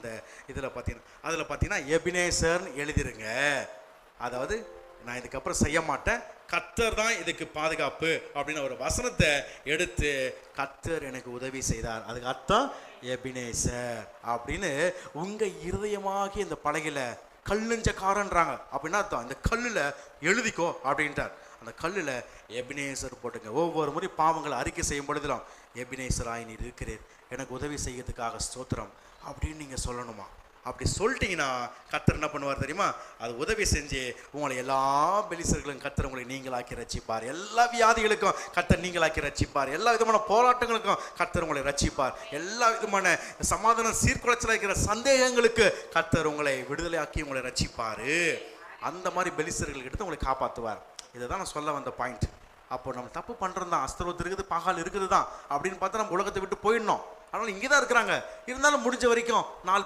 அந்த இதில் பார்த்தீங்கன்னா அதில் பார்த்தீங்கன்னா எபினேசர்னு எழுதிருங்க. அதாவது நான் இதுக்கப்புறம் செய்ய மாட்டேன், கர்த்தர் தான் இதுக்கு பாதுகாப்பு அப்படின்னு ஒரு வசனத்தை எடுத்து கர்த்தர் எனக்கு உதவி செய்தார், அதுக்கு அர்த்தம் எபினேசர் அப்படின்னு உங்கள் இருதயமாகி இந்த பலகையில் கல்லுஞ்சக்காரன்றாங்க அப்படின்னா அர்த்தம் இந்த கல்லில் எழுதிக்கோ அப்படின்ட்டார். அந்த கல்லில் எபினேசர் போட்டுங்க. ஒவ்வொரு முறை பாவங்களை அறிக்கை செய்யும் பொழுதுலாம் எபினேசராய் நீர் இருக்கிறீர், எனக்கு உதவி செய்யறதுக்காக ஸ்தோத்திரம் அப்படின்னு நீங்கள் சொல்லணுமா. அப்படி சொல்லிட்டீங்கன்னா கர்த்தர் என்ன பண்ணுவார் தெரியுமா, அது உதவி செஞ்சு உங்களை எல்லா பெலிசர்களும் கர்த்தர் உங்களை நீங்களாக்கி ரட்சிப்பார், எல்லா வியாதிகளுக்கும் கர்த்தர் நீங்களாக்கி ரட்சிப்பார், எல்லா விதமான போராட்டங்களுக்கும் கர்த்தர் உங்களை ரட்சிப்பார், எல்லா விதமான சமாதானம் சீர்குலைச்சல் இருக்கிற சந்தேகங்களுக்கு கர்த்தர் உங்களை விடுதலையாக்கி உங்களை ரட்சிப்பார். அந்த மாதிரி பெலிசர்களுக்கு எடுத்து உங்களை காப்பாற்றுவார். இதை தான் நான் சொல்ல வந்த பாயிண்ட். அப்போ நம்ம தப்பு பண்ணுறது தான், அஸ்தரோத் இருக்குது, பாகால் இருக்குது தான் அப்படின்னு பார்த்தா நம்ம உலகத்தை விட்டு போயிடணும். அதனால் இங்கே தான் இருக்கிறாங்க, இருந்தாலும் முடிஞ்ச வரைக்கும் 4